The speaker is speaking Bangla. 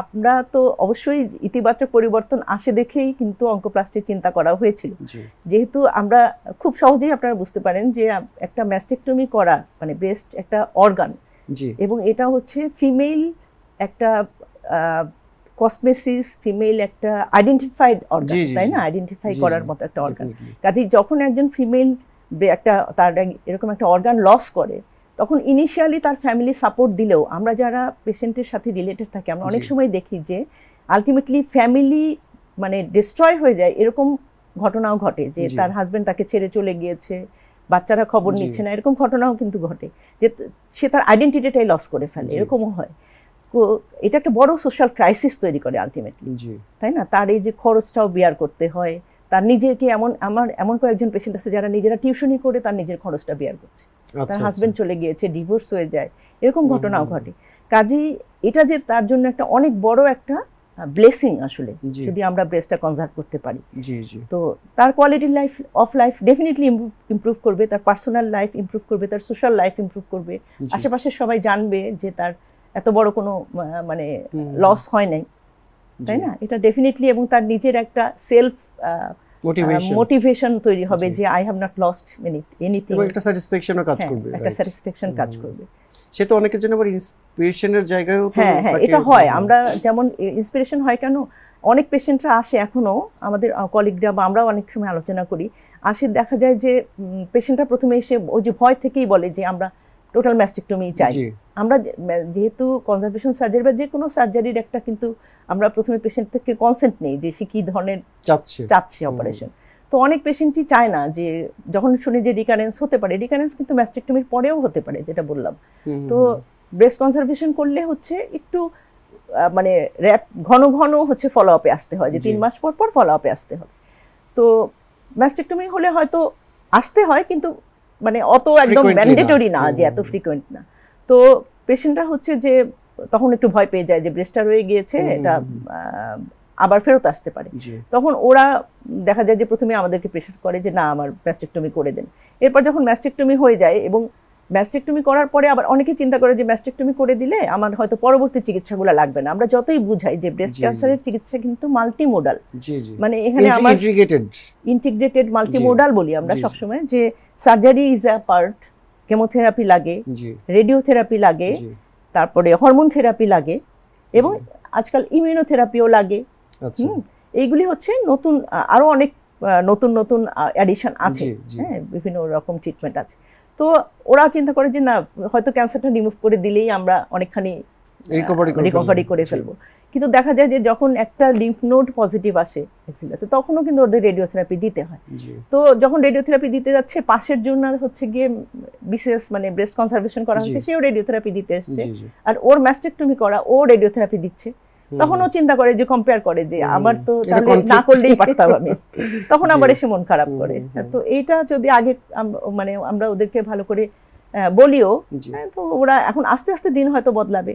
আমরা তো অবশ্যই ইতিবাচক পরিবর্তন আসে দেখেই কিন্তু অঙ্কোপ্লাস্টির চিন্তা করা হয়েছিল। যেহেতু আমরা খুব সহজেই আপনারা বুঝতে পারেন যে একটা ম্যাস্টেকটমি করা মানে ব্রেস্ট একটা অর্গান, এবং এটা হচ্ছে ফিমেল একটা কসমেসিস, ফিমেল একটা আইডেন্টিফাইড অর্গান, তাই না? আইডেন্টিফাই করার মতো একটা অর্গান। কাজেই যখন একজন ফিমেল একটা তার এরকম একটা অর্গান লস করে, তখন ইনিশিয়ালি তার ফ্যামিলি সাপোর্ট দিলেও আমরা যারা পেশেন্টের সাথে রিলেটেড থাকি আমরা অনেক সময় দেখি যে আলটিমেটলি ফ্যামিলি মানে ডিস্ট্রয় হয়ে যায়, এরকম ঘটনাও ঘটে যে তার হাজবেন্ড তাকে ছেড়ে চলে গিয়েছে, বাচ্চারা খবর নিচ্ছে না, এরকম ঘটনাও কিন্তু ঘটে যে সে তার আইডেন্টিটিটাই লস করে ফেলে, এরকমও হয়। এটা একটা বড় সোশ্যাল ক্রাইসিস তৈরি করে আলটিমেটলি, তাই না? তার এই যে খরচটাও বিয়ার করতে হয়, তার নিজেকে এমন কয়েকজন পেশেন্ট আছে যারা নিজেরা টিউশনি করে তার নিজের খরচটা বিয়ার করছে, তার হাজবেন্ড চলে গিয়েছে, ডিভোর্স হয়ে যায়, এরকম ঘটনাও ঘটে। কাজেই এটা যে তার জন্য একটা অনেক বড় একটা ব্লেসিং আসলে, যদি আমরা ব্রেস্টটা কনজার্ভ করতে পারি। তো তার quality of life definitely improve করবে, তার পার্সোনাল লাইফ ইমপ্রুভ করবে, তার সোশ্যাল লাইফ ইমপ্রুভ করবে, আশেপাশের সবাই জানবে যে তার এত বড় কোনো মানে লস হয় নাই, তাই না? এটা ডেফিনেটলি, এবং তার নিজের একটা সেলফ মোটিভেশন তৈরি হবে যে I have not lost anything, একটা স্যাটিসফ্যাকশনও কাজ করবে, একটা স্যাটিসফ্যাকশন কাজ করবে। সে তো অনেকের জন্য আবার ইন্সপিরেশনের জায়গাও তো। হ্যাঁ, এটা হয়। আমরা যেমন ইন্সপিরেশন হয় কেন, অনেক পেশেন্টরা আসে এখনো আমাদের কলিগরা বা আমরাও অনেক সময় আলোচনা করি, আসে দেখা যায় যে পেশেন্টরা প্রথমে এসে ওই যে ভয় থেকেই বলে যে আমরা টোটাল ম্যাস্টেকটমি চাই। আমরা যেহেতু কনজারভেশন সার্জারি বা যে কোনো সার্জারির একটা কিন্তু আমরা প্রথমে পেশেন্ট থেকে কনসেন্ট নেই যে সে কী ধরনের চাচ্ছে অপারেশন। তো অনেক পেশেন্টই চায় না, যে যখন শুনে যে রিকারেন্স হতে পারে, রিকারেন্স কিন্তু ম্যাস্টেকটমির পরেও হতে পারে, যেটা বললাম। তো ব্রেস্ট কনজারভেশন করলে হচ্ছে একটু মানে ঘন ঘন হচ্ছে ফলো আপে আসতে হয়, যে 3 মাস পর পর ফলো আপে আসতে হয়। তো ম্যাস্টেকটমি হলে হয়তো আসতে হয়, কিন্তু মানে অত একদম ম্যান্ডেটরি না, যে এত ফ্রিকোয়েন্ট না। তো পেশেন্টরা হচ্ছে যে তখন একটু ভয় পেয়ে যায় যে ব্রেস্টটা রয়ে গিয়েছে, এটা আবার ফেরত আসতে পারে। তখন ওরা দেখা যায় যে প্রথমে আমাদেরকে প্রেশার করে যে না আমার ম্যাস্টেকটমি করে দেন। এরপর যখন ম্যাস্টেকটমি হয়ে যায়, এবং ম্যাস্টেকটমি করার পরে আবার অনেকে চিন্তা করে যে ম্যাস্টেকটমি করে দিলে আমার হয়তো পরবর্তী চিকিৎসাগুলো লাগবে না। আমরা যতই বুঝাই যে ব্রেস্ট ক্যান্সারের চিকিৎসা কিন্তু মাল্টিমোডাল, মানে এখানে আমার ইন্টিগ্রেটেড মাল্টিমোডাল বলি আমরা সবসময়, যে surgery is a part, chemotherapy লাগে, রেডিওথেরাপি লাগে, তারপরে হরমোন থেরাপি লাগে, এবং আজকাল ইমিউনোথেরাপিও লাগে। এইগুলি হচ্ছে নতুন, আরো অনেক নতুন নতুন অ্যাডিশন আছে, হ্যাঁ, বিভিন্ন রকম ট্রিটমেন্ট আছে। তো ওরা চিন্তা করে যে না হয়তো ক্যান্সারটা রিমুভ করে দিলেই আমরা অনেকখানি রিকভারি করে ফেলবো, কিন্তু দেখা যায় যে যখন একটা লিম্ফ নোড পজিটিভ আসে এক্সিলাতে, তখনও কিন্তু ওদের রেডিওথেরাপি দিতে হয়। তো যখন রেডিওথেরাপি দিতে যাচ্ছে, পাশের জন্য হচ্ছে গিয়ে বিশেষ মানে ব্রেস্ট কনজারভেশন করা হচ্ছে, সেও রেডিওথেরাপি দিতে এসছে, আর ওর ম্যাস্টেকটমি করা, ও রেডিওথেরাপি দিচ্ছে। তখন ও চিন্তা করে যে কম্পেয়ার করে যে আমার তো তাহলে না করলেই পারতাম আমি, তখন আবার এসে মন খারাপ করে। তো এইটা যদি আগে মানে আমরা ওদেরকে ভালো করে বলিও, তো ওরা এখন আস্তে আস্তে দিন হয়তো বদলাবে,